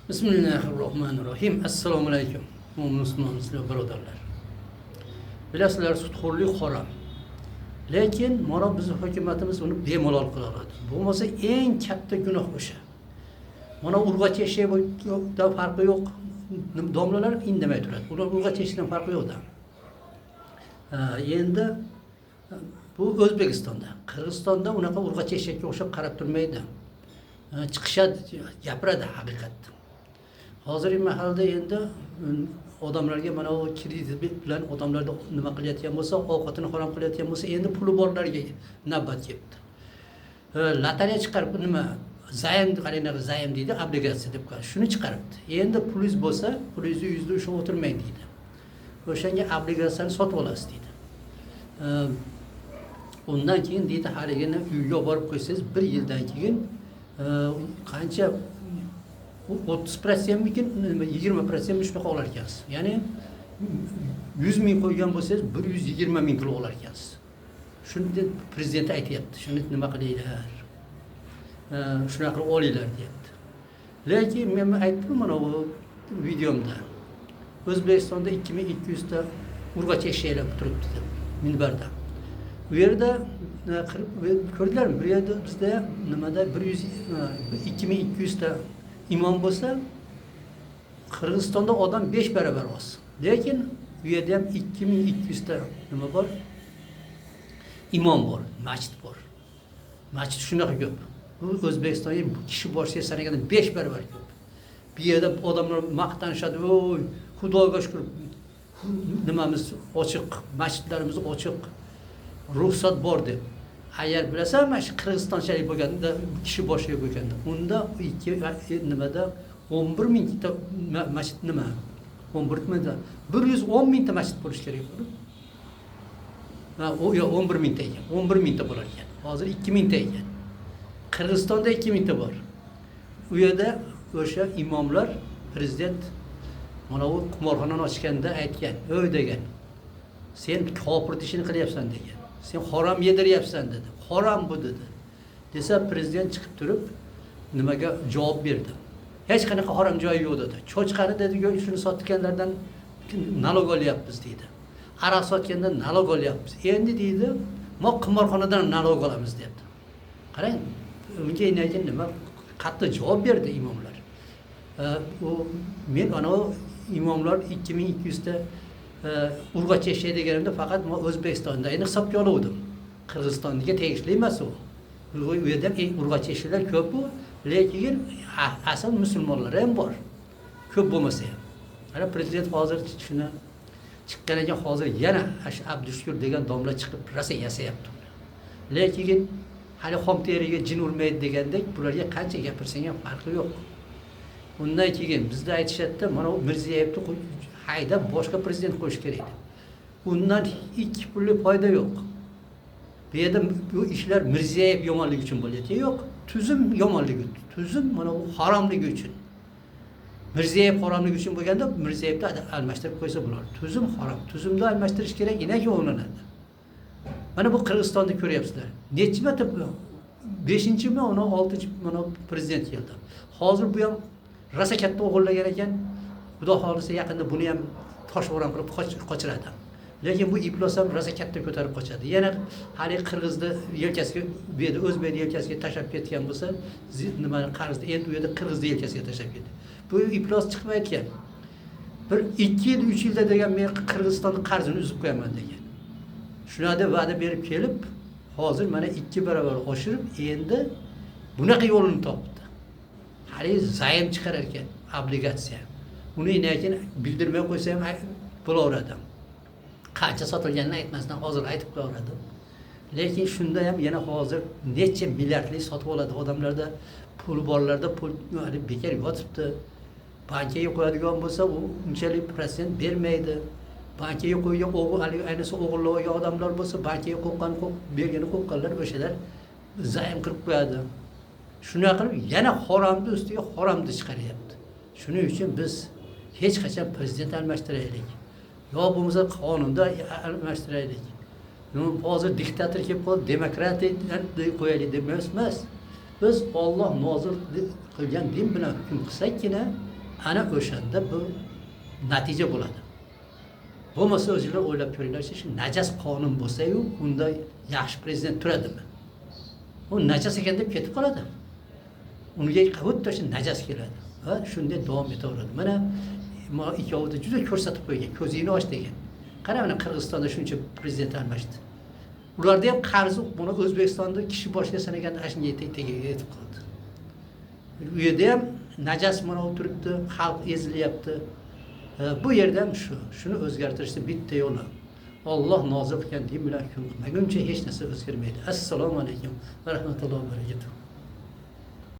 Bismillahirrohmanirrohim. Assalomu alaykum. Musulmon birodarlar. Bilasizlar, sudxo'rlik harom. Lekin mana bizning hukumatimiz uni bemalol qila oladi. Bo'lmasa eng katta gunoh o'sha. Mana urg'ochi eshakda farqi yo'q. Domlalar indamay turadi. Ular urg'ochi eshakdan farqi yo'q-da. Endi bu O'zbekistonda, Qirg'izistonda unaqa urg'ochi eshakka o'xshab qarab turmaydi. Chiqishadi, gapiradi haqiqatni. Hozirgi mahalda endi odamlarga mana o kredit bilan odamlarga nima qilayotgan bo'lsa, ovqatini harom qilayotgan bo'lsa, endi puli borlarga navbat kelibdi. Lotereya chiqarib nima zaym qaranglar, zaym deydi, obligatsiya deb qo'yadi. Shuni chiqaribdi. Endi pulingiz bo'lsa, pulingizni yuzda ushlab o'tirmang deydi. O'shanga obligatsiyani sotib olasiz deydi. Undan keyin deydi, haligini uyga borib qo'ysangiz, 1 yildan keyin qancha 30% mikin 20% shunaqa olar ekansiz. Ya'ni 100 ming qo'ygan bo'lsangiz 120 ming pul olar ekansiz. Shuni deb prezident aytayapti. Shuni nima qilinglar? Shunaqa qilib olinglar deyapti. Lekin men aytdim mana bu videomda. O'zbekistonda 2200 ta urg'ochi eshaklar turibdi deb minbarda. Bu yerda ko'rdilarmi? Bu yerda bizda nimada 2200 ta imom bo'lsa, Qirg'izistonda odam 5 barobar oz. Lekin bu yerda ham 2200 ta nima bor? Imom bor, masjid bor. Masjid shunaqa ko'p. Bu O'zbekistonga kishi boshiga sanaganda 5 barobar ko'p. Bu yerda odamlar maqtanishadi, "Voy, Xudoga shukr, nimamiz ochiq, masjidlarimiz ochiq, ruxsat bor" deb. Agar bilasan, mana shu Qirg'izistonchalik bo'lganda, kishi boshiga bo'lganda, unda nimada 11 ming ta masjid nima? 11 mingta, 110 mingta masjid bo'lish kerak bo'ldi. O yo'q, 11 mingta ekan. 11 mingta bo'lar ekan. Hozir 2 mingta ekan. Qirg'izistonda 2 mingta bor. U yerda o'sha imomlar prezident mana bu qimorxonani ochganda aytgan, "O'y" degan. "Sen kofir ishini qilyapsan" degan. "Sen harom yediryapsan" dedi. "Harom bu" dedi. Desa prezident chiqib turib nimaga javob berdi. "Hech qanaqa harom joyi yo'q" dedi. "Cho'chqani" dedi, "shuni sotganlardan nalog olyapmiz" dedi. "Aroq sotgandan nalog olyapmiz. Endi" deydi, "mo qimorxonadan nalog olamiz" dedi. Qarang, unga aytgan nima qattiq javob berdi imomlar. Men ana imomlar 2200 ta urg'ochi eshak deganimda faqat O'zbekistonda hisobga oluvdim. Qirg'izistonga tegishli emas u. U yerda urg'ochi eshaklar ko'p bu, lekin asl musulmonlar ham bor. Ko'p bo'lmasa ham. Ana prezident hozir shuni chiqqan ekan, hozir yana Abdushukur degan domla chiqib rosa yasayapti. Lekin hali xom teriga jin urmaydi degandek, bularga qancha gapirsang ham farqi yo'q. Undan keyin bizda aytishadi, mana Mirziyevni haydab boshqa prezident qo'yish kerak edi. Undan ikki pulli foyda yo'q. Bu yerda bu ishlar Mirziyev yomonligi uchun bo'lyapti. Yo'q, tuzum yomonligi, tuzum mana bu haromligi uchun. Mirziyev haromligi uchun bo'lganda Mirziyevni almashtirib qo'ysa bo'lar. Tuzum harom. Tuzumni almashtirish kerak, inaga o'rnanadi. Mana bu Qirg'izistonda ko'ryapsizlar. Necha marta 5-mi, 6-chi mana prezident keldi. Hozir bu ham rosa katta o'g'illagan ekan. Xudo xolisa yaqinda buni ham toshbo'ron qilib qochiradi. Lekin bu iflos ham rosa katta ko'tarib qochadi. Yana hali Qirg'izni yelkasiga, bu yerda O'zbekni yelkasiga tashlab ketgan bo'lsa, nima qarzni endi u yerda Qirg'izni yelkasiga tashlab ketdi. Bu iflos chiqib aytgan. Bir 2 yil, 3 yilda degan men Qirg'izistonning qarzini uzib qo'yaman degan. Shunada va'da berib kelib, hozir mana 2 barobar oshirib, endi bunaqa yo'lini topdi. Hali zaym chiqarar ekan, obligatsiya. Uni lekin bildirmay qo'ysa ham bo'laveradi. Qancha sotilganini aytmasdan hozir aytib qo'yadi. Lekin shunda ham yana hozir necha milliardlik sotib oladi. Odamlarda pul borlarda pul bekor yotibdi. Bankaga qo'yadigan bo'lsa, u unchalik prosent bermaydi. Bankaga qo'ygan ayniqsa o'g'irlagan odamlar bo'lsa, bankaga bergani qo'yganlar o'shalar zaym qilib qo'yadi. Shuna qilib yana haromni ustiga haromni chiqaryapti. Shuning uchun biz hech qachon prezident almashtiraylik. Yo bo'lmasa qonunda almashtiraylik. Hozir diktator kelib qoldi, demokratiya qo'yaylik deb emas. Biz Alloh nozil qilgan din bilan hukm qilsakkina ana o'shanda bu natija bo'ladi. Bo'lmasa o'zinglar o'ylab ko'ringlarchi, shu najas qonun bo'lsa-yu, unda yaxshi prezident turadimi? U najas ekan deb ketib qoladi. Unga xuddi shu najas keladi va shunday davom etaveradi. Mana ikkovida juda ko'rsatib qo'ygan, ko'zingni och degan. Qara, mana Qirg'izistonda shuncha prezident almashdi. Ularda ham qarz, buni O'zbekistonda kishi boshiga sanaganda shunga yetib qoldi. U yerda ham najas mana turibdi, xalq ezilyapti. Bu yerda ham shuni o'zgartirishning bitta yo'li. Alloh nozil qilgan din bilan hukm qilmaguncha hech narsa o'zgarmaydi. Assalomu alaykum va rahmatullohi va barakatuh.